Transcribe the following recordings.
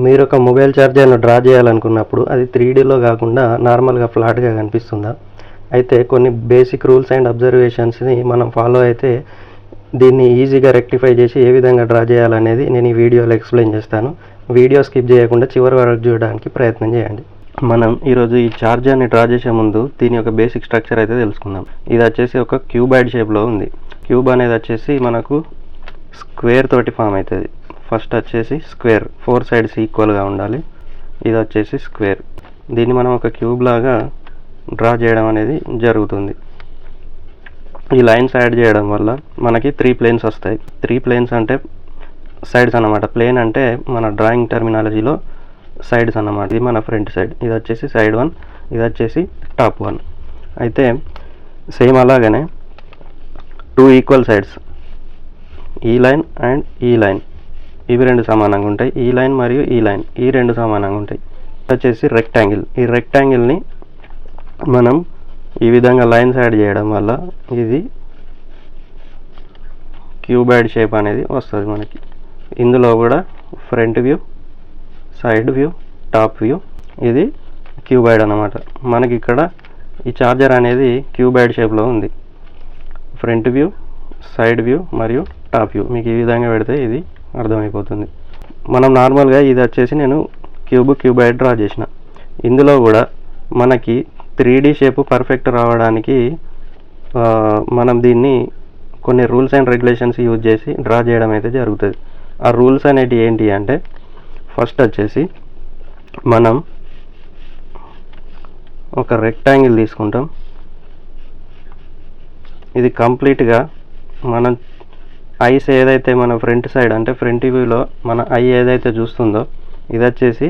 మీరు ఒక mobile ఛార్జర్ను draw చేయాలనుకున్నప్పుడు అది 3Dలో కాకుండా నార్మల్గా ఫ్లాట్గా కనిపిస్తుందా? అయితే కొన్ని బేసిక్ రూల్స్ అండ్ అబ్జర్వేషన్స్ని మనం ఫాలో అయితే దీన్ని ఈజీగా రెక్టిఫై చేసి ఏ విధంగా డ్రా చేయాలనేది నేను ఈ వీడియోలో ఎక్స్ప్లెయిన్ చేస్తాను. వీడియో స్కిప్ చేయకుండా చివరి వరకు చూడడానికి ప్రయత్నం చేయండి. మనం ఈరోజు ఈ ఛార్జర్ని డ్రా చేసే ముందు దీని యొక్క బేసిక్ స్ట్రక్చర్ అయితే తెలుసుకుందాం. ఇది వచ్చేసి ఒక క్యూబాయిడ్ షేప్లో ఉంది. క్యూబ్ అనేది వచ్చేసి మనకు స్క్వేర్ తోటి ఫామ్ అవుతుంది. ఫస్ట్ వచ్చేసి స్క్వేర్ 4 సైడ్స్ ఈక్వల్గా ఉండాలి. ఇది వచ్చేసి స్క్వేర్. దీన్ని మనం ఒక క్యూబ్ లాగా డ్రా చేయడం అనేది జరుగుతుంది. ఈ లైన్స్ యాడ్ చేయడం వల్ల మనకి 3 ప్లేన్స్ వస్తాయి. 3 ప్లేన్స్ అంటే సైడ్స్ అన్నమాట. ప్లేన్ అంటే మన డ్రాయింగ్ టర్మినాలజీలో సైడ్స్ అన్నమాట. ఇది మన ఫ్రంట్ సైడ్, ఇది వచ్చేసి సైడ్ 1, ఇది వచ్చేసి టాప్ 1. అయితే సేమ్ అలాగనే 2 ఈక్వల్ సైడ్స్, ఈ లైన్ అండ్ ఈ లైన్, ఇవి 2 సమానంగా ఉంటాయి. ఈ లైన్ మరియు ఈ లైన్, ఈ 2 సమానంగా ఉంటాయి. వచ్చేసి రెక్టాంగిల్. ఈ రెక్టాంగిల్ని మనం ఈ విధంగా లైన్స్ యాడ్ చేయడం వల్ల ఇది క్యూబాయిడ్ షేప్ అనేది వస్తుంది మనకి. ఇందులో కూడా front view, side view, top view, ఇది క్యూబాయిడ్ అన్నమాట. మనకి ఇక్కడ ఈ ఛార్జర్ అనేది క్యూబాయిడ్ షేప్లో ఉంది. ఫ్రంట్ వ్యూ, సైడ్ వ్యూ మరియు టాప్ వ్యూ మీకు ఈ విధంగా పెడితే ఇది అర్థమైపోతుంది. మనం నార్మల్గా ఇది వచ్చేసి నేను క్యూబాయిడ్ డ్రా చేసిన. ఇందులో కూడా మనకి 3D షేప్ పర్ఫెక్ట్ రావడానికి మనం దీన్ని కొన్ని రూల్స్ అండ్ రెగ్యులేషన్స్ యూజ్ చేసి డ్రా చేయడం అయితే జరుగుతుంది. ఆ రూల్స్ అనేవి ఏంటి అంటే, ఫస్ట్ వచ్చేసి మనం ఒక రెక్టాంగిల్ తీసుకుంటాం. ఇది కంప్లీట్గా మన ఐస్ ఏదైతే మన ఫ్రంట్ సైడ్ అంటే ఫ్రంట్ వ్యూలో మన ఐ ఏదైతే చూస్తుందో ఇది వచ్చేసి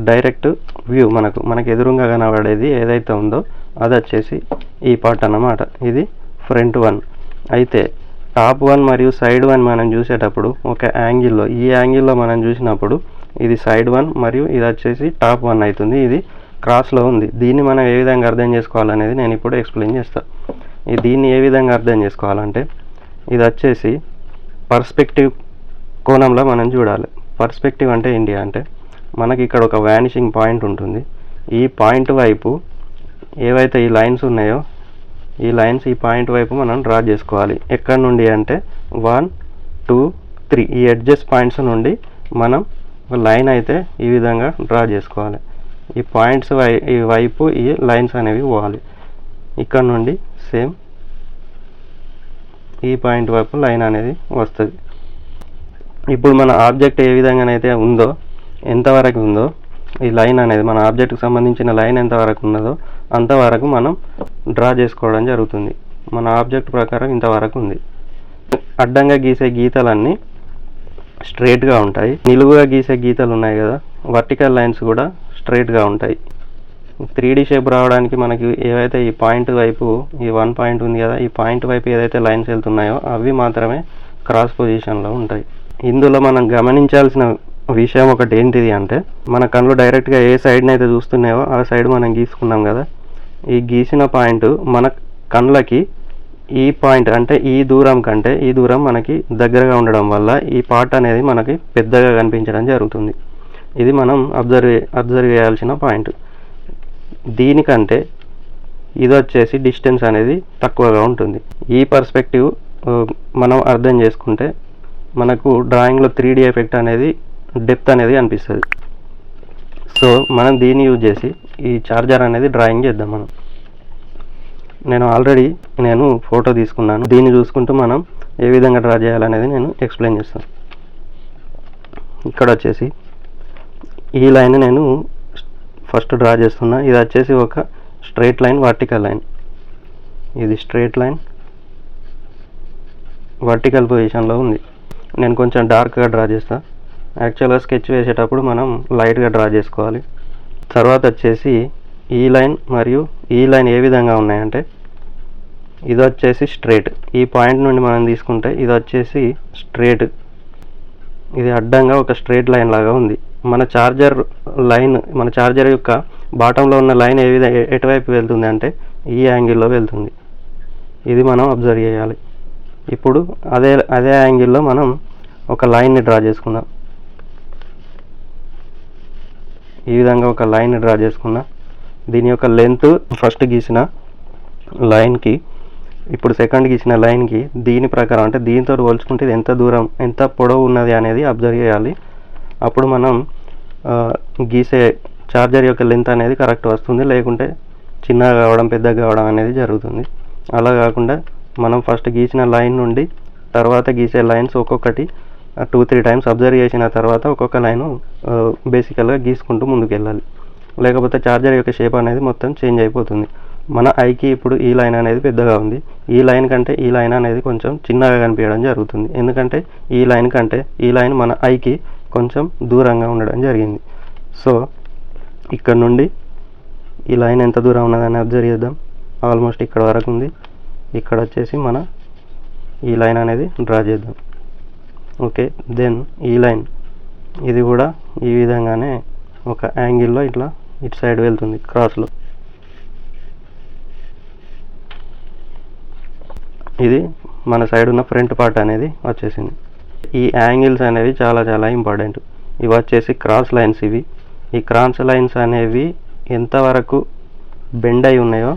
డైరెక్ట్ వ్యూ. మనకు ఎదురుగా కనబడేది ఏదైతే ఉందో అది వచ్చేసి ఈ పార్ట్ అన్నమాట. ఇది ఫ్రంట్ 1. అయితే టాప్ 1 మరియు సైడ్ 1 మనం చూసేటప్పుడు ఒక యాంగిల్లో, ఈ యాంగిల్లో మనం చూసినప్పుడు ఇది సైడ్ 1 మరియు ఇది వచ్చేసి టాప్ 1 అవుతుంది. ఇది క్రాస్లో ఉంది. దీన్ని మనం ఏ విధంగా అర్థం చేసుకోవాలనేది నేను ఇప్పుడు ఎక్స్ప్లెయిన్ చేస్తాను. దీన్ని ఏ విధంగా అర్థం చేసుకోవాలంటే, ఇది వచ్చేసి పర్స్పెక్టివ్ కోణంలో మనం చూడాలి. పర్స్పెక్టివ్ అంటే ఏంటి అంటే, మనకి ఇక్కడ ఒక వానిషింగ్ పాయింట్ ఉంటుంది. ఈ పాయింట్ వైపు ఏవైతే ఈ లైన్స్ ఉన్నాయో ఈ లైన్స్ ఈ పాయింట్ వైపు మనం డ్రా చేసుకోవాలి. ఎక్కడి నుండి అంటే 1, 2, 3 ఈ ఎడ్జెస్ పాయింట్స్ నుండి మనం ఒక లైన్ అయితే ఈ విధంగా డ్రా చేసుకోవాలి. ఈ పాయింట్స్ ఈ వైపు ఈ లైన్స్ అనేవి పోవాలి. ఇక్కడ నుండి సేమ్ ఈ పాయింట్ వైపు లైన్ అనేది వస్తుంది. ఇప్పుడు మన ఆబ్జెక్ట్ ఏ విధంగానైతే ఉందో, ఎంతవరకు ఉందో ఈ లైన్ అనేది, మన ఆబ్జెక్ట్కి సంబంధించిన లైన్ ఎంతవరకు ఉన్నదో అంతవరకు మనం డ్రా చేసుకోవడం జరుగుతుంది. మన ఆబ్జెక్ట్ ప్రకారం ఇంతవరకు ఉంది. అడ్డంగా గీసే గీతలన్నీ స్ట్రైట్గా ఉంటాయి. నిలువుగా గీసే గీతలు ఉన్నాయి కదా, వర్టికల్ లైన్స్ కూడా స్ట్రైట్గా ఉంటాయి. 3D షేప్ రావడానికి మనకి ఏవైతే ఈ పాయింట్ వైపు ఈ 1 పాయింట్ ఉంది కదా, ఈ పాయింట్ వైపు ఏదైతే లైన్స్ వెళ్తున్నాయో అవి మాత్రమే క్రాస్ పొజిషన్లో ఉంటాయి. ఇందులో మనం గమనించాల్సిన విషయం ఒకటి ఏంటిది అంటే, మన కళ్ళు డైరెక్ట్గా ఏ సైడ్ని అయితే చూస్తున్నాయో ఆ సైడ్ మనం గీసుకున్నాం కదా, ఈ గీసిన పాయింట్ మన కళ్ళకి ఈ పాయింట్ అంటే ఈ దూరం కంటే ఈ దూరం మనకి దగ్గరగా ఉండడం వల్ల ఈ పార్ట్ అనేది మనకి పెద్దగా కనిపించడం జరుగుతుంది. ఇది మనం అబ్జర్వ్ చేయాల్సిన పాయింట్. దీనికంటే ఇది వచ్చేసి డిస్టెన్స్ అనేది తక్కువగా ఉంటుంది. ఈ పర్స్పెక్టివ్ మనం అర్థం చేసుకుంటే మనకు డ్రాయింగ్లో 3D ఎఫెక్ట్ అనేది, డెప్త్ అనేది అనిపిస్తుంది. సో మనం దీన్ని యూజ్ చేసి ఈ ఛార్జర్ అనేది డ్రాయింగ్ చేద్దాం. నేను ఆల్రెడీ ఫోటో తీసుకున్నాను. దీన్ని చూసుకుంటూ మనం ఏ విధంగా డ్రా చేయాలనేది నేను ఎక్స్ప్లెయిన్ చేస్తాను. ఇక్కడ వచ్చేసి ఈ లైన్ నేను ఫస్ట్ డ్రా చేస్తున్నా. ఇది వచ్చేసి ఒక స్ట్రైట్ లైన్, వర్టికల్ లైన్. ఇది స్ట్రైట్ లైన్ వర్టికల్ పొజిషన్లో ఉంది. నేను కొంచెం డార్క్గా డ్రా చేస్తాను. యాక్చువల్గా స్కెచ్ వేసేటప్పుడు మనం లైట్గా డ్రా చేసుకోవాలి. తర్వాత వచ్చేసి ఈ లైన్ మరియు ఈ లైన్ ఏ విధంగా ఉన్నాయంటే, ఇది వచ్చేసి స్ట్రైట్. ఈ పాయింట్ నుండి మనం తీసుకుంటే ఇది వచ్చేసి స్ట్రైట్, ఇది అడ్డంగా ఒక స్ట్రైట్ లైన్ లాగా ఉంది. మన ఛార్జర్ యొక్క బాటంలో ఉన్న లైన్ ఎటువైపు వెళ్తుంది అంటే ఈ యాంగిల్లో వెళ్తుంది. ఇది మనం అబ్జర్వ్ చేయాలి. ఇప్పుడు అదే యాంగిల్లో మనం ఒక లైన్ని డ్రా చేసుకుందాం. ఈ విధంగా ఒక లైన్ డ్రా చేసుకున్నా. దీని యొక్క లెంత్ ఫస్ట్ గీసిన లైన్కి ఇప్పుడు సెకండ్ గీసిన లైన్కి దీని ప్రకారం అంటే దీంతో పోల్చుకుంటే ఇది ఎంత దూరం ఎంత పొడవు ఉన్నది అనేది అబ్జర్వ్ చేయాలి. అప్పుడు మనం గీసే ఛార్జర్ యొక్క లెంత్ అనేది కరెక్ట్ వస్తుంది, లేకుంటే చిన్నగా కావడం పెద్దగా కావడం అనేది జరుగుతుంది. అలా కాకుండా మనం ఫస్ట్ గీసిన లైన్ నుండి తర్వాత గీసే లైన్స్ ఒక్కొక్కటి 2-3 టైమ్స్ అబ్జర్వ్ చేసిన తర్వాత ఒక్కొక్క లైను బేసికల్గా గీసుకుంటూ ముందుకు వెళ్ళాలి. లేకపోతే ఛార్జర్ యొక్క షేప్ అనేది మొత్తం చేంజ్ అయిపోతుంది. మన ఐకి ఇప్పుడు ఈ లైన్ అనేది పెద్దగా ఉంది, ఈ లైన్ కంటే ఈ లైన్ అనేది కొంచెం చిన్నగా కనిపించడం జరుగుతుంది. ఎందుకంటే ఈ లైన్ కంటే ఈ లైన్ మన ఐకి కొంచెం దూరంగా ఉండడం జరిగింది. సో ఇక్కడ నుండి ఈ లైన్ ఎంత దూరం ఉన్నదని అబ్జర్వ్ చేద్దాం. ఆల్మోస్ట్ ఇక్కడ వరకు ఉంది. ఇక్కడ వచ్చేసి మన ఈ లైన్ అనేది డ్రా చేద్దాం. ఓకే, దెన్ ఈ లైన్ ఇది కూడా ఈ విధంగానే ఒక యాంగిల్లో ఇట్లా ఇటు సైడ్ వెళ్తుంది క్రాస్లో. ఇది మన సైడ్ ఉన్న ఫ్రంట్ పార్ట్ అనేది వచ్చేసింది. ఈ యాంగిల్స్ అనేవి చాలా చాలా ఇంపార్టెంట్. ఇవి వచ్చేసి క్రాస్ లైన్స్. ఈ క్రాస్ లైన్స్ అనేవి ఎంతవరకు బెండ్ అయి ఉన్నాయో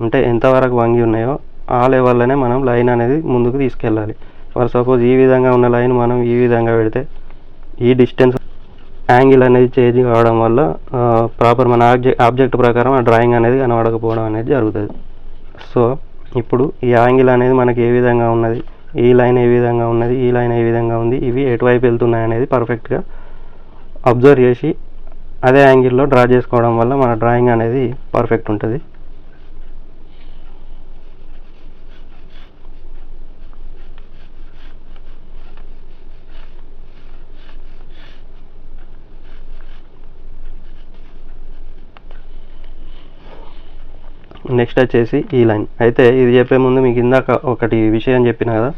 అంటే ఎంతవరకు వంగి ఉన్నాయో ఆ లెవెల్లోనే మనం లైన్ అనేది ముందుకు తీసుకెళ్ళాలి. ఫర్ సపోజ్ ఈ విధంగా ఉన్న లైన్ మనం ఈ విధంగా పెడితే ఈ డిస్టెన్స్ యాంగిల్ అనేది చేంజ్ కావడం వల్ల ప్రాపర్ మన ఆబ్జెక్ట్ ప్రకారం ఆ డ్రాయింగ్ అనేది కనబడకపోవడం అనేది జరుగుతుంది. సో ఇప్పుడు ఈ యాంగిల్ అనేది మనకి ఏ విధంగా ఉన్నది, ఈ లైన్ ఏ విధంగా ఉన్నది, ఈ లైన్ ఏ విధంగా ఉంది, ఇవి ఎటువైపు వెళ్తున్నాయి అనేది పర్ఫెక్ట్గా అబ్జర్వ్ చేసి అదే యాంగిల్లో డ్రా చేసుకోవడం వల్ల మన డ్రాయింగ్ అనేది పర్ఫెక్ట్ ఉంటుంది. నెక్స్ట్ వచ్చేసి ఈ లైన్. అయితే ఇది చెప్పే ముందు మీకు ఇందాక ఒకటి విషయం చెప్పిన కదా,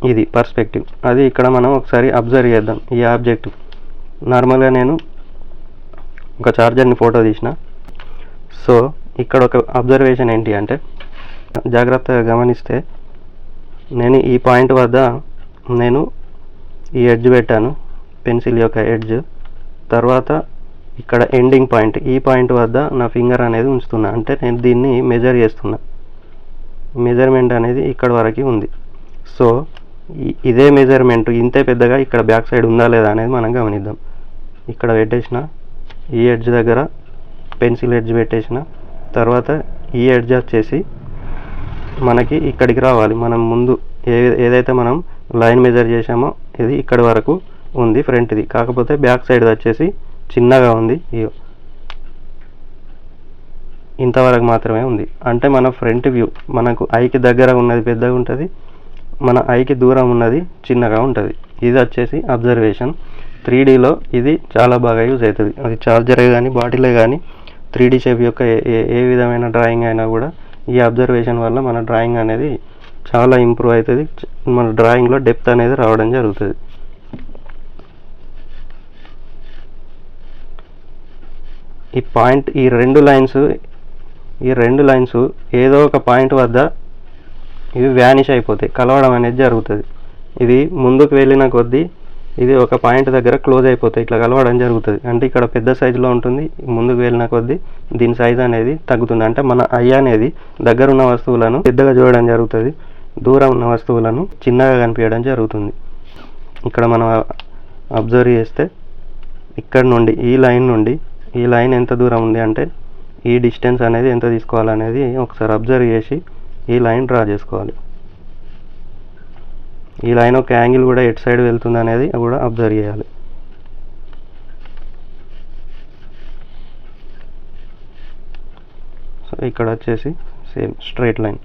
ఇది పర్స్పెక్టివ్. అది ఇక్కడ మనం ఒకసారి అబ్జర్వ్ చేద్దాం. ఈ ఆబ్జెక్ట్ నార్మల్గా నేను ఒక ఛార్జర్ని ఫోటో తీసిన. సో ఇక్కడ ఒక అబ్జర్వేషన్ ఏంటి అంటే జాగ్రత్తగా గమనిస్తే నేను ఈ పాయింట్ వద్ద నేను ఈ ఎడ్జ్ పెట్టాను, పెన్సిల్ యొక్క ఎడ్జ్. తర్వాత ఇక్కడ ఎండింగ్ పాయింట్, ఈ పాయింట్ వద్ద నా ఫింగర్ అనేది ఉంచుతున్నా. అంటే నేను దీన్ని మెజర్ చేస్తున్నా. మెజర్మెంట్ అనేది ఇక్కడ వరకు ఉంది. సో ఇదే మెజర్మెంట్ ఇంతే పెద్దగా ఇక్కడ బ్యాక్ సైడ్ ఉందా లేదా అనేది మనం గమనిద్దాం. ఇక్కడ పెట్టేసిన ఈ ఎడ్జ్ దగ్గర పెన్సిల్ ఎడ్జ్ పెట్టేసిన తర్వాత ఈ ఎడ్జ్ వచ్చేసి మనకి ఇక్కడికి రావాలి. మనం ముందు ఏదైతే మనం లైన్ మెజర్ చేసామో ఇది ఇక్కడి వరకు ఉంది ఫ్రంట్ది. కాకపోతే బ్యాక్ సైడ్ వచ్చేసి చిన్నగా ఉంది, ఇంతవరకు మాత్రమే ఉంది. అంటే మన ఫ్రంట్ వ్యూ మనకు ఐకి దగ్గర ఉన్నది పెద్దగా ఉంటుంది, మన ఐకి దూరం ఉన్నది చిన్నగా ఉంటుంది. ఇది వచ్చేసి అబ్జర్వేషన్. 3Dలో ఇది చాలా బాగా యూజ్ అవుతుంది. అది చార్జరే కానీ బాటిలే కానీ 3D షేప్ యొక్క ఏ విధమైన డ్రాయింగ్ అయినా కూడా ఈ అబ్జర్వేషన్ వల్ల మన డ్రాయింగ్ అనేది చాలా ఇంప్రూవ్ అవుతుంది. మన డ్రాయింగ్లో డెప్త్ అనేది రావడం జరుగుతుంది. ఈ పాయింట్ ఈ రెండు లైన్స్ ఏదో ఒక పాయింట్ వద్ద ఇవి వ్యానిష్ అయిపోతాయి, కలవడం అనేది జరుగుతుంది. ఇవి ముందుకు వెళ్ళిన కొద్దీ ఇది ఒక పాయింట్ దగ్గర క్లోజ్ అయిపోతాయి, ఇట్లా కలవడం జరుగుతుంది. అంటే ఇక్కడ పెద్ద సైజులో ఉంటుంది, ముందుకు వెళ్ళిన కొద్దీ దీని సైజ్ అనేది తగ్గుతుంది. అంటే మన ఐ అనేది దగ్గర ఉన్న వస్తువులను పెద్దగా చూడడం జరుగుతుంది, దూరం ఉన్న వస్తువులను చిన్నగా కనిపించడం జరుగుతుంది. ఇక్కడ మనం అబ్జర్వ్ చేస్తే ఇక్కడ నుండి ఈ లైన్ ఎంత దూరం ఉంది అంటే ఈ డిస్టెన్స్ అనేది ఎంత తీసుకోవాలనేది ఒకసారి అబ్జర్వ్ చేసి ఈ లైన్ డ్రా చేసుకోవాలి. ఈ లైన్ ఒక యాంగిల్ కూడా ఎటు సైడ్ వెళ్తుంది అనేది కూడా అబ్జర్వ్ చేయాలి. సో ఇక్కడ వచ్చేసి సేమ్ స్ట్రైట్ లైన్.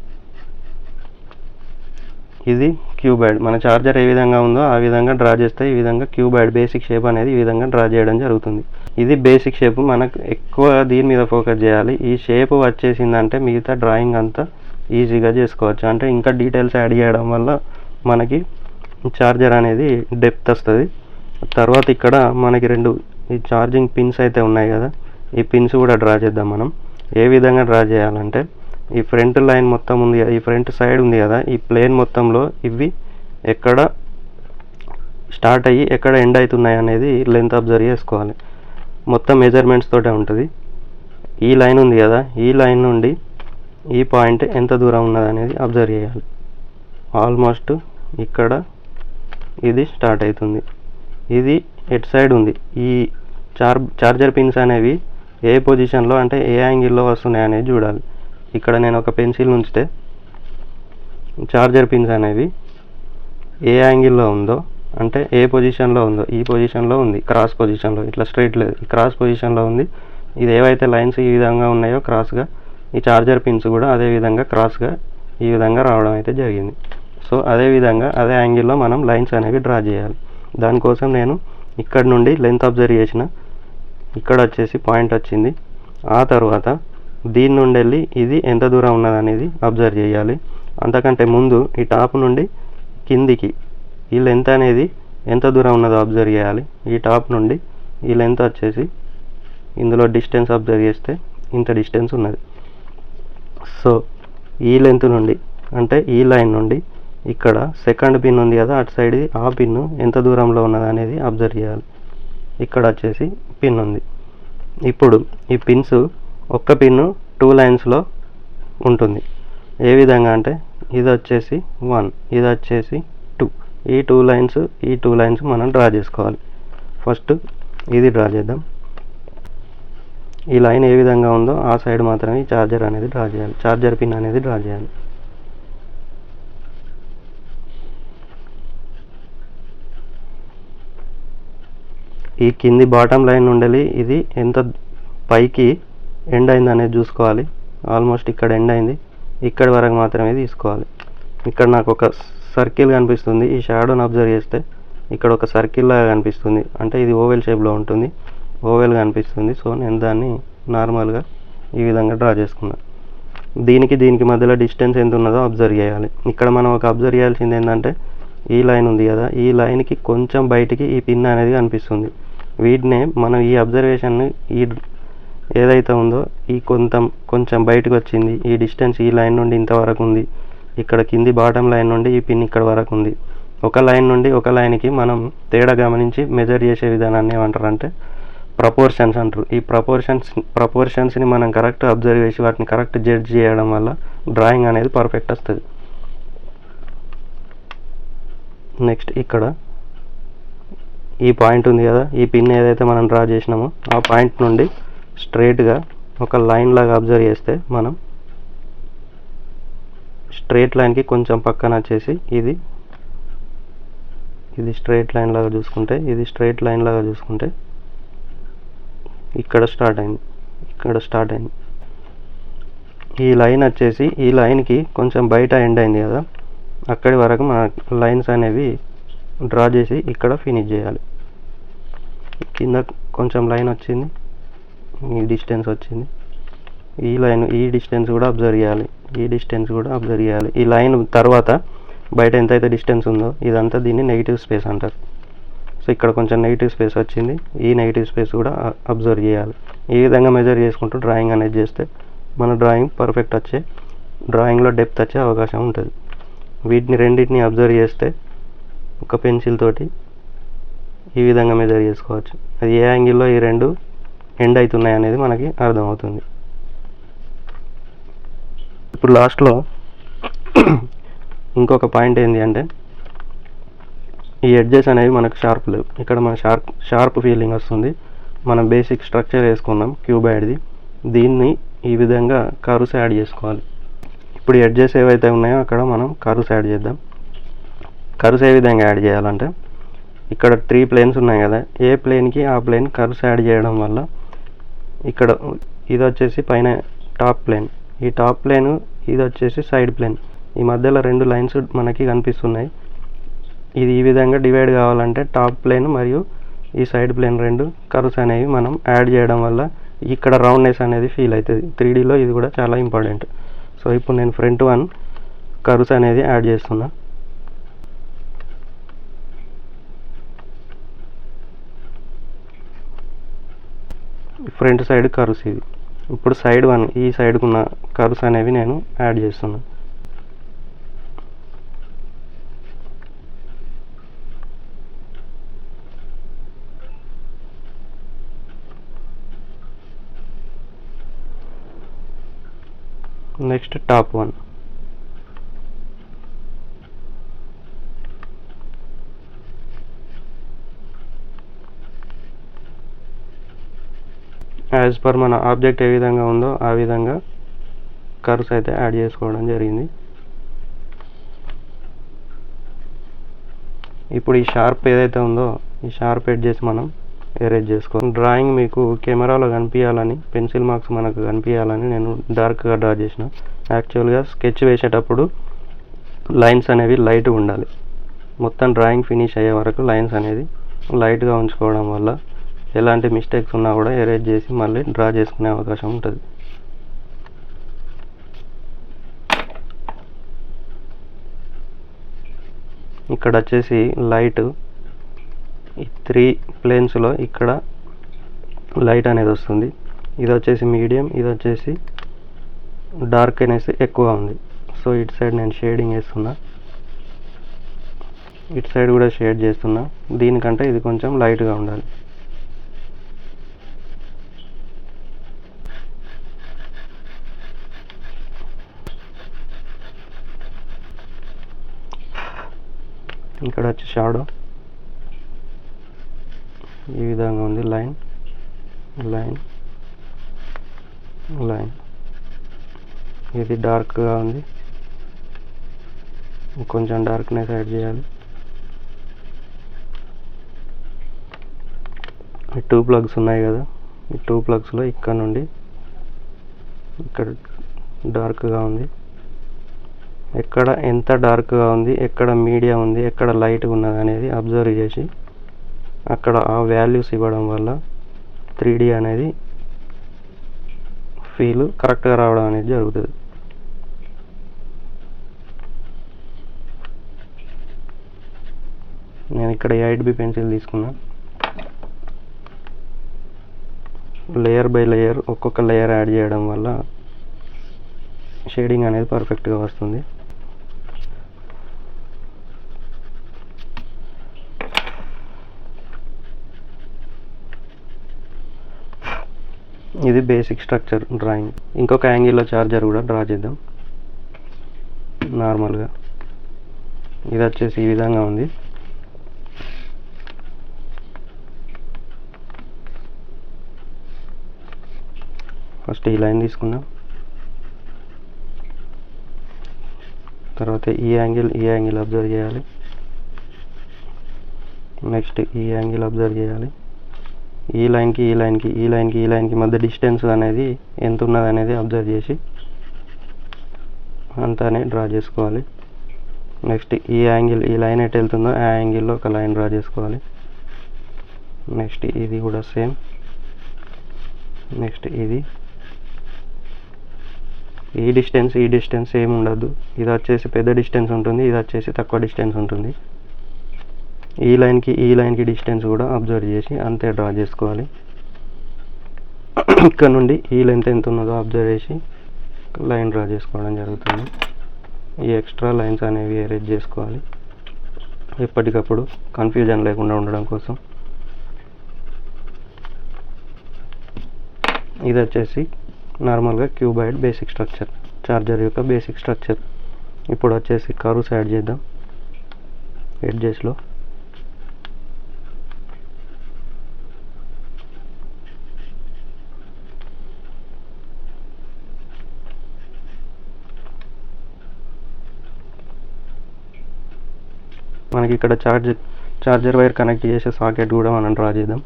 ఇది క్యూబాయిడ్. మన చార్జర్ ఏ విధంగా ఉందో ఆ విధంగా డ్రా చేస్తే ఈ విధంగా క్యూబాయిడ్ బేసిక్ షేప్ అనేది ఈ విధంగా డ్రా చేయడం జరుగుతుంది. ఇది బేసిక్ షేప్. మనకు ఎక్కువ దీని మీద ఫోకస్ చేయాలి. ఈ షేప్ వచ్చేసిందంటే మిగతా డ్రాయింగ్ అంతా ఈజీగా చేసుకోవచ్చు. అంటే ఇంకా డీటెయిల్స్ యాడ్ చేయడం వల్ల మనకి చార్జర్ అనేది డెప్త్ వస్తుంది. తర్వాత ఇక్కడ మనకి రెండు ఈ ఛార్జింగ్ పిన్స్ అయితే ఉన్నాయి కదా, ఈ పిన్స్ కూడా డ్రా చేద్దాం. మనం ఏ విధంగా డ్రా చేయాలంటే ఈ ఫ్రంట్ లైన్ మొత్తం ఉంది, ఈ ఫ్రంట్ సైడ్ ఉంది కదా, ఈ ప్లేన్ మొత్తంలో ఇవి ఎక్కడ స్టార్ట్ అయ్యి ఎక్కడ ఎండ్ అవుతున్నాయి అనేది లెంత్ అబ్జర్వ్ చేసుకోవాలి. మొత్తం మెజర్మెంట్స్ తోటే ఉంటుంది. ఈ లైన్ ఉంది కదా, ఈ లైన్ నుండి ఈ పాయింట్ ఎంత దూరం ఉన్నది అనేది అబ్జర్వ్ చేయాలి. ఆల్మోస్ట్ ఇక్కడ ఇది స్టార్ట్ అవుతుంది. ఇది ఎట్ సైడ్ ఉంది. ఈ చార్జర్ పిన్స్ అనేవి ఏ పొజిషన్లో అంటే ఏ యాంగిల్లో వస్తున్నాయి అనేది చూడాలి. ఇక్కడ నేను ఒక పెన్సిల్ ఉంచితే చార్జర్ పిన్స్ అనేవి ఏ యాంగిల్లో ఉందో అంటే ఏ పొజిషన్లో ఉందో, ఈ పొజిషన్లో ఉంది, క్రాస్ పొజిషన్లో, ఇట్లా స్ట్రైట్ లేదు, ఈ క్రాస్ పొజిషన్లో ఉంది. ఇది ఏవైతే లైన్స్ ఈ విధంగా ఉన్నాయో క్రాస్గా, ఈ చార్జర్ పిన్స్ కూడా అదే విధంగా క్రాస్గా ఈ విధంగా రావడం అయితే జరిగింది. సో అదే విధంగా అదే యాంగిల్లో మనం లైన్స్ అనేవి డ్రా చేయాలి. దానికోసం నేను ఇక్కడ నుండి లెంత్ అబ్జర్వ్ చేసిన, ఇక్కడ వచ్చేసి పాయింట్ వచ్చింది. ఆ తర్వాత దీని నుండి వెళ్ళి ఇది ఎంత దూరం ఉన్నది అనేది అబ్జర్వ్ చేయాలి. అంతకంటే ముందు ఈ టాప్ నుండి కిందికి ఈ లెంత్ అనేది ఎంత దూరం ఉన్నదో అబ్జర్వ్ చేయాలి. ఈ టాప్ నుండి ఈ లెంత్ వచ్చేసి ఇందులో డిస్టెన్స్ అబ్జర్వ్ చేస్తే ఇంత డిస్టెన్స్ ఉన్నది. సో ఈ లెంత్ నుండి అంటే ఈ లైన్ నుండి ఇక్కడ సెకండ్ పిన్ ఉంది కదా అటు సైడ్, ఆ పిన్ ఎంత దూరంలో ఉన్నది అనేది అబ్జర్వ్ చేయాలి. ఇక్కడ వచ్చేసి పిన్ ఉంది. ఇప్పుడు ఈ పిన్స్ ఒక్క పిన్ 2 లైన్స్లో ఉంటుంది. ఏ విధంగా అంటే ఇది వచ్చేసి 1, ఇది వచ్చేసి 2. ఈ 2 లైన్స్ మనం డ్రా చేసుకోవాలి. ఫస్ట్ ఇది డ్రా చేద్దాం. ఈ లైన్ ఏ విధంగా ఉందో ఆ సైడ్ మాత్రమే ఈ చార్జర్ అనేది డ్రా చేయాలి, చార్జర్ పిన్ అనేది డ్రా చేయాలి. ఈ కింది బాటమ్ లైన్ నుండి ఇది ఎంత పైకి ఎండ్ అయింది అనేది చూసుకోవాలి. ఆల్మోస్ట్ ఇక్కడ ఎండ్ అయింది, ఇక్కడి వరకు మాత్రమే తీసుకోవాలి. ఇక్కడ నాకు ఒక సర్కిల్ కనిపిస్తుంది. ఈ షాడోని అబ్జర్వ్ చేస్తే ఇక్కడ ఒక సర్కిల్ లాగా కనిపిస్తుంది, అంటే ఇది ఓవెల్ షేప్లో ఉంటుంది, ఓవెల్ కనిపిస్తుంది. సో నేను దాన్ని నార్మల్గా ఈ విధంగా డ్రా చేసుకున్నాను. దీనికి మధ్యలో డిస్టెన్స్ ఎంత ఉన్నదో అబ్జర్వ్ చేయాలి. ఇక్కడ మనం ఒక అబ్జర్వ్ చేయాల్సింది ఏంటంటే ఈ లైన్ ఉంది కదా, ఈ లైన్కి కొంచెం బయటికి ఈ పిన్ అనేది కనిపిస్తుంది. వీటినే మనం ఈ అబ్జర్వేషన్ని ఈ ఏదైతే ఉందో ఈ కొంచెం బయటకు వచ్చింది, ఈ డిస్టెన్స్ ఈ లైన్ నుండి ఇంతవరకు ఉంది, ఇక్కడ కింది బాటమ్ లైన్ నుండి ఈ పిన్ ఇక్కడ వరకు ఉంది. ఒక లైన్ నుండి ఒక లైన్కి మనం తేడా గమనించి మెజర్ చేసే విధానాన్ని ఏమంటారు అంటే ప్రపోర్షన్స్ అంటారు. ఈ ప్రపోర్షన్స్ని మనం కరెక్ట్ అబ్జర్వ్ చేసి వాటిని కరెక్ట్ జడ్జ్ చేయడం వల్ల డ్రాయింగ్ అనేది పర్ఫెక్ట్ వస్తుంది. నెక్స్ట్ ఇక్కడ ఈ పాయింట్ ఉంది కదా, ఈ పిన్ ఏదైతే మనం డ్రా చేసినామో ఆ పాయింట్ నుండి స్ట్రైట్గా ఒక లైన్ లాగా అబ్జర్వ్ చేస్తే మనం స్ట్రైట్ లైన్కి కొంచెం పక్కన వచ్చేసి ఇది స్ట్రైట్ లైన్ లాగా చూసుకుంటే, ఇది స్ట్రైట్ లైన్ లాగా చూసుకుంటే ఇక్కడ స్టార్ట్ అయింది. ఈ లైన్ వచ్చేసి ఈ లైన్కి కొంచెం బయట ఎండ్ అయింది కదా, అక్కడి వరకు మన లైన్స్ అనేవి డ్రా చేసి ఇక్కడ ఫినిష్ చేయాలి. కింద కొంచెం లైన్ వచ్చింది, ఈ డిస్టెన్స్ వచ్చింది, ఈ డిస్టెన్స్ కూడా అబ్జర్వ్ చేయాలి. ఈ లైన్ తర్వాత బయట ఎంతైతే డిస్టెన్స్ ఉందో ఇదంతా దీన్ని నెగిటివ్ స్పేస్ అంటారు. సో ఇక్కడ కొంచెం నెగిటివ్ స్పేస్ వచ్చింది, ఈ నెగిటివ్ స్పేస్ కూడా అబ్జర్వ్ చేయాలి. ఈ విధంగా మెజర్ చేసుకుంటూ డ్రాయింగ్ అనేది చేస్తే మన డ్రాయింగ్ పర్ఫెక్ట్ డ్రాయింగ్లో డెప్త్ వచ్చే అవకాశం ఉంటుంది. వీటిని రెండింటిని అబ్జర్వ్ చేస్తే ఒక పెన్సిల్ తోటి ఈ విధంగా మెజర్ చేసుకోవచ్చు. అది ఏ యాంగిల్లో ఈ రెండు ఎండ్ అవుతున్నాయి అనేది మనకి అర్థమవుతుంది. ఇప్పుడు లాస్ట్లో ఇంకొక పాయింట్ ఏంటి అంటే ఈ ఎడ్జెస్ అనేవి మనకు షార్ప్ లేవు. ఇక్కడ మన షార్ప్ ఫీలింగ్ వస్తుంది. మనం బేసిక్ స్ట్రక్చర్ వేసుకున్నాం క్యూబాయిడ్ది, దీన్ని ఈ విధంగా కర్వ్స్ యాడ్ చేసుకోవాలి. ఇప్పుడు ఎడ్జెస్ ఏవైతే ఉన్నాయో అక్కడ మనం కర్వ్స్ యాడ్ చేద్దాం. కర్వ్స్ ఏ విధంగా యాడ్ చేయాలంటే ఇక్కడ 3 ప్లేన్స్ ఉన్నాయి కదా, ఏ ప్లేన్కి ఆ ప్లేన్ కర్వ్స్ యాడ్ చేయడం వల్ల ఇక్కడ ఇది వచ్చేసి పైన టాప్ ప్లేన్, ఈ టాప్ ప్లేన్ ఇది వచ్చేసి సైడ్ ప్లేన్, ఈ మధ్యలో 2 లైన్స్ మనకి కనిపిస్తున్నాయి. ఇది ఈ విధంగా డివైడ్ కావాలంటే టాప్ ప్లేన్ మరియు ఈ సైడ్ ప్లేన్ 2 కర్వ్స్ అనేవి మనం యాడ్ చేయడం వల్ల ఇక్కడ రౌండ్నెస్ అనేది ఫీల్ అవుతుంది. 3Dలో ఇది కూడా చాలా ఇంపార్టెంట్. సో ఇప్పుడు నేను ఫ్రంట్ 1 కర్వ్స్ అనేది యాడ్ చేస్తున్నా. ఫ్రంట్ సైడ్ కర్వ్స్ ఇవి. ఇప్పుడు సైడ్ 1 ఈ సైడ్కున్న కర్వ్స్ అనేవి నేను యాడ్ చేస్తున్నాను. Next top one. As per మన ఆబ్జెక్ట్ ఏ విధంగా ఉందో ఆ విధంగా కర్వ్స్ అయితే యాడ్ చేసుకోవడం జరిగింది. ఇప్పుడు ఈ షార్ప్ ఏదైతే ఉందో ఈ షార్ప్ ఎడ్జెస్ మనం ఎరేజ్ చేసుకోవాలి. డ్రాయింగ్ మీకు కెమెరాలో కనిపించాలని, పెన్సిల్ మార్క్స్ మనకు కనిపించాలని నేను డార్క్గా డ్రా చేసిన. యాక్చువల్గా స్కెచ్ వేసేటప్పుడు లైన్స్ అనేవి లైట్గా ఉండాలి. మొత్తం డ్రాయింగ్ ఫినిష్ అయ్యే వరకు లైన్స్ అనేది లైట్గా ఉంచుకోవడం వల్ల ఎలాంటి మిస్టేక్స్ ఉన్నా కూడా ఎరేజ్ చేసి మళ్ళీ డ్రా చేసుకునే అవకాశం ఉంటుంది. ఇక్కడ వచ్చేసి లైట్ ఈ 3 ప్లేన్స్లో ఇక్కడ లైట్ అనేది వస్తుంది. ఇది వచ్చేసి మీడియం, ఇది వచ్చేసి డార్క్ అనేసి ఎక్కువ ఉంది. సో ఇటు సైడ్ నేను షేడింగ్ వేస్తున్నా, ఇటు సైడ్ కూడా షేడ్ చేస్తున్నా. దీనికంటే ఇది కొంచెం లైట్గా ఉండాలి. ఇక్కడ వచ్చి షాడో ఈ విధంగా ఉంది. లైన్ లైన్ లైన్, ఇది డార్క్గా ఉంది, కొంచెం డార్క్నెస్ యాడ్ చేయాలి. ఈ 2 ప్లగ్స్ ఉన్నాయి కదా, ఈ 2 ప్లగ్స్లో ఇక్కడ నుండి ఇక్కడ డార్క్గా ఉంది, ఎక్కడ ఎంత డార్క్గా ఉంది, ఎక్కడ మీడియం ఉంది, ఎక్కడ లైట్గా ఉన్నది అనేది అబ్జర్వ్ చేసి అక్కడ ఆ వాల్యూస్ ఇవ్వడం వల్ల 3D అనేది ఫీల్ కరెక్ట్గా రావడం అనేది జరుగుతుంది. నేను ఇక్కడ 8B పెన్సిల్ తీసుకున్నా. లేయర్ బై లేయర్ ఒక్కొక్క లేయర్ యాడ్ చేయడం వల్ల షేడింగ్ అనేది పర్ఫెక్ట్గా వస్తుంది. ఇది బేసిక్ స్ట్రక్చర్ డ్రాయింగ్. ఇంకొక యాంగిల్లో చార్జర్ కూడా డ్రా చేద్దాం. నార్మల్గా ఇది వచ్చేసి ఈ విధంగా ఉంది. ఫస్ట్ ఈ లైన్ తీసుకున్నాం, తర్వాత ఈ యాంగిల్ అబ్జర్వ్ చేయాలి. నెక్స్ట్ ఈ యాంగిల్ అబ్జర్వ్ చేయాలి. ఈ లైన్కి మధ్య డిస్టెన్స్ అనేది ఎంత ఉన్నది అనేది అబ్జర్వ్ చేసి అంతానే డ్రా చేసుకోవాలి. నెక్స్ట్ ఈ లైన్ ఎటు వెళ్తుందో ఆ యాంగిల్లో ఒక లైన్ డ్రా చేసుకోవాలి. నెక్స్ట్ ఇది కూడా సేమ్. నెక్స్ట్ ఇది ఈ డిస్టెన్స్ ఏమి ఉండదు. ఇది వచ్చేసి పెద్ద డిస్టెన్స్ ఉంటుంది, ఇది వచ్చేసి తక్కువ డిస్టెన్స్ ఉంటుంది. ఈ లైన్కి డిస్టెన్స్ కూడా అబ్జర్వ్ చేసి అంతే డ్రా చేసుకోవాలి. ఇక్కడ నుండి ఈ లెంత్ ఎంత ఉన్నదో అబ్జర్వ్ చేసి లైన్ డ్రా చేసుకోవడం జరుగుతుంది. ఈ ఎక్స్ట్రా లైన్స్ అనేవి ఎరేజ్ చేసుకోవాలి ఎప్పటికప్పుడు, కన్ఫ్యూజన్ లేకుండా ఉండడం కోసం. ఇది వచ్చేసి నార్మల్గా క్యూబాయిడ్ బేసిక్ స్ట్రక్చర్, చార్జర్ యొక్క బేసిక్ స్ట్రక్చర్. ఇప్పుడు వచ్చేసి కర్వ్స్ యాడ్ చేద్దాం ఎడ్జెస్లో. మనకి ఇక్కడ చార్జర్ వైర్ కనెక్ట్ చేసే సాకెట్ కూడా మనం డ్రా చేద్దాం.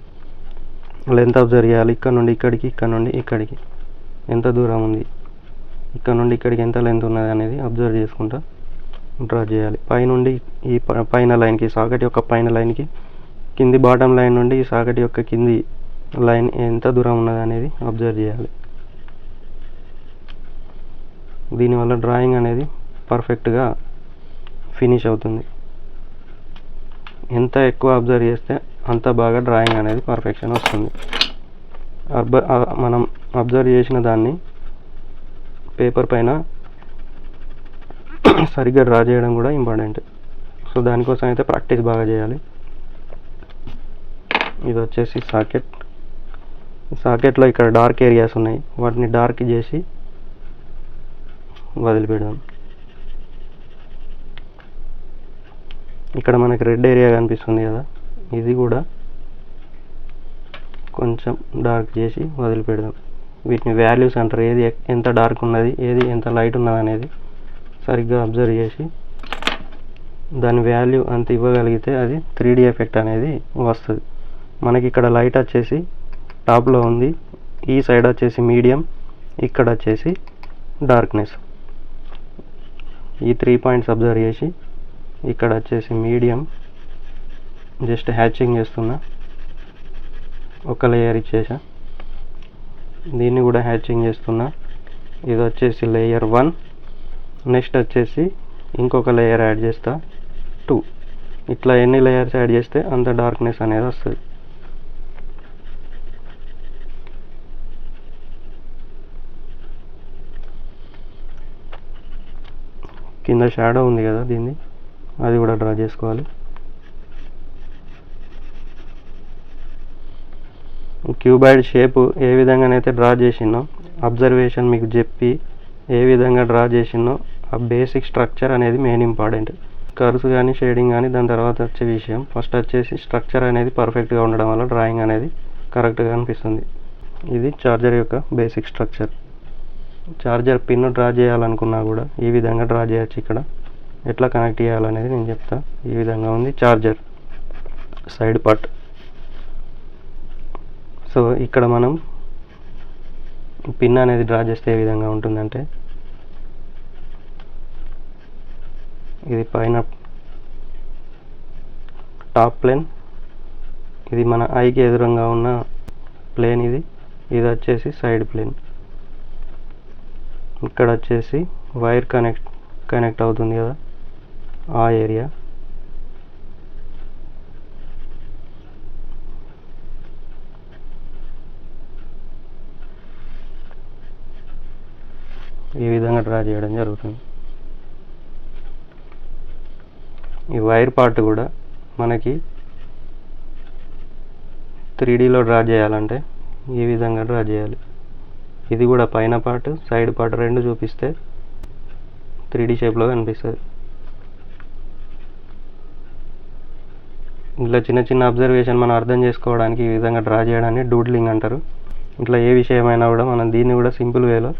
లెంత్ అబ్జర్వ్ చేయాలి. ఇక్కడ నుండి ఇక్కడికి, ఇక్కడ నుండి ఇక్కడికి ఎంత దూరం ఉంది, ఇక్కడ నుండి ఇక్కడికి ఎంత లెంత్ ఉన్నది అనేది అబ్జర్వ్ చేసుకుంటా డ్రా చేయాలి. పైనుండి ఈ పైన లైన్కి, సాకెట్ యొక్క పైన లైన్కి, కింది బాటమ్ లైన్ నుండి ఈ సాకెట్ యొక్క కింది లైన్ ఎంత దూరం ఉన్నది అనేది అబ్జర్వ్ చేయాలి. దీనివల్ల డ్రాయింగ్ అనేది పర్ఫెక్ట్గా ఫినిష్ అవుతుంది. ఎంత ఎక్కువ అబ్జర్వ్ చేస్తే అంత బాగా డ్రాయింగ్ అనేది పర్ఫెక్షన్ వస్తుంది. మనం అబ్జర్వ్ చేసిన దాన్ని పేపర్ పైన సరిగ్గా డ్రా చేయడం కూడా ఇంపార్టెంట్. సో దానికోసం అయితే ప్రాక్టీస్ బాగా చేయాలి. ఇది వచ్చేసి సాకెట్లో ఇక్కడ డార్క్ ఏరియాస్ ఉన్నాయి, వాటిని డార్క్ చేసి వదిలిపెడదాం. ఇక్కడ మనకి రెడ్ ఏరియా కనిపిస్తుంది కదా, ఇది కూడా కొంచెం డార్క్ చేసి వదిలిపెడదాం. వీటిని వాల్యూస్ అంటారు, ఏది ఎంత డార్క్ ఉన్నది, ఏది ఎంత లైట్ ఉన్నది అనేది సరిగ్గా అబ్జర్వ్ చేసి దాని వాల్యూ అంత ఇవ్వగలిగితే అది 3D ఎఫెక్ట్ అనేది వస్తుంది. మనకి ఇక్కడ లైట్ వచ్చేసి టాప్లో ఉంది, ఈ సైడ్ వచ్చేసి మీడియం, ఇక్కడ వచ్చేసి డార్క్నెస్. ఈ 3 పాయింట్స్ అబ్జర్వ్ చేసి ఇక్కడ వచ్చేసి మీడియం జస్ట్ హ్యాచింగ్ చేస్తున్నా, ఒక లేయర్ ఇచ్చేసా, దీన్ని కూడా హ్యాచింగ్ చేస్తున్నా. ఇది వచ్చేసి లేయర్ 1, నెక్స్ట్ వచ్చేసి ఇంకొక లేయర్ యాడ్ చేస్తా 2. ఇట్లా ఎన్ని లేయర్స్ యాడ్ చేస్తే అంత డార్క్నెస్ అనేది వస్తుంది. కింద షాడో ఉంది కదా దీన్ని, అది కూడా డ్రా చేసుకోవాలి. క్యూబాయిడ్ షేపు ఏ విధంగానైతే డ్రా చేసినో అబ్జర్వేషన్ మీకు చెప్పి ఏ విధంగా డ్రా చేసినో ఆ బేసిక్ స్ట్రక్చర్ అనేది మెయిన్ ఇంపార్టెంట్. కర్వ్స్ కానీ షేడింగ్ కానీ దాని తర్వాత వచ్చే విషయం. ఫస్ట్ వచ్చేసి స్ట్రక్చర్ అనేది పర్ఫెక్ట్గా ఉండడం వల్ల డ్రాయింగ్ అనేది కరెక్ట్గా అనిపిస్తుంది. ఇది చార్జర్ యొక్క basic structure. Charger pin draw చేయాలనుకున్నా కూడా ఈ విధంగా డ్రా చేయొచ్చు. ఇక్కడ ఎట్లా కనెక్ట్ చేయాలనేది నేను చెప్తా. ఈ విధంగా ఉంది చార్జర్ సైడ్ పార్ట్. సో ఇక్కడ మనం పిన్ అనేది డ్రా చేస్తే ఏ విధంగా ఉంటుందంటే, ఇది పైన టాప్ ప్లేన్, ఇది మన ఐకి ఎదురుగా ఉన్న ప్లేన్, ఇది వచ్చేసి సైడ్ ప్లేన్. ఇక్కడ వచ్చేసి వైర్ కనెక్ట్ అవుతుంది కదా ఆ ఏరియా. ఈ విధంగా డ్రా చేయడం జరుగుతుంది. ఈ వైర్ పార్ట్ కూడా మనకి 3Dలో డ్రా చేయాలంటే ఈ విధంగా డ్రా చేయాలి. ఇది కూడా పైన పార్ట్ సైడ్ పార్ట్ రెండు చూపిస్తే 3D షేప్లో కనిపిస్తుంది. ఇట్లా చిన్న చిన్న అబ్జర్వేషన్ మనం అర్థం చేసుకోవడానికి ఈ విధంగా డ్రా చేయడాన్ని డూడ్లింగ్ అంటారు. ఇట్లా ఏ విషయమైనా కూడా మనం దీన్ని కూడా సింపుల్ వేలో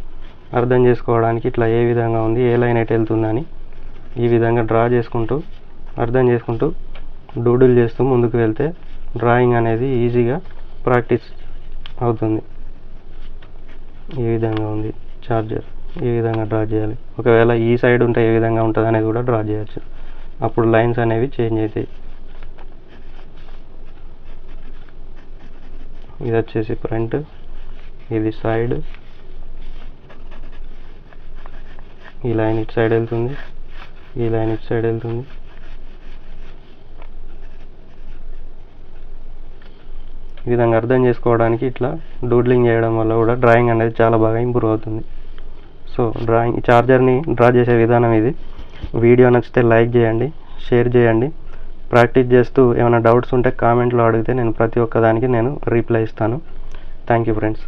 అర్థం చేసుకోవడానికి ఇట్లా ఏ విధంగా ఉంది, ఏ లైన్ ఎటు వెళ్తుందని ఈ విధంగా డ్రా చేసుకుంటూ అర్థం చేసుకుంటూ డూడిల్ చేస్తూ ముందుకు వెళ్తే డ్రాయింగ్ అనేది ఈజీగా ప్రాక్టీస్ అవుతుంది. ఈ విధంగా ఉంది చార్జర్, ఈ విధంగా డ్రా చేయాలి. ఒకవేళ ఈ సైడ్ ఉంటే ఏ విధంగా ఉంటుంది అనేది కూడా డ్రా చేయొచ్చు. అప్పుడు లైన్స్ అనేవి చేంజ్ అవుతాయి. ఇది వచ్చేసి ఫ్రంట్, ఇది సైడ్, ఈ లైన్ ఇటు సైడ్ వెళ్తుంది, ఈ లైన్ ఇటు సైడ్ వెళ్తుంది. ఈ విధంగా అర్థం చేసుకోవడానికి ఇట్లా డూడ్లింగ్ చేయడం వల్ల కూడా డ్రాయింగ్ అనేది చాలా బాగా ఇంప్రూవ్ అవుతుంది. సో చార్జర్ని డ్రా చేసే విధానం ఇది. వీడియో నచ్చితే లైక్ చేయండి, షేర్ చేయండి. ప్రాక్టీస్ చేస్తూ ఏమైనా డౌట్స్ ఉంటే కామెంట్లో అడిగితే నేను ప్రతి ఒక్కదానికి రిప్లై ఇస్తాను. Thank you friends.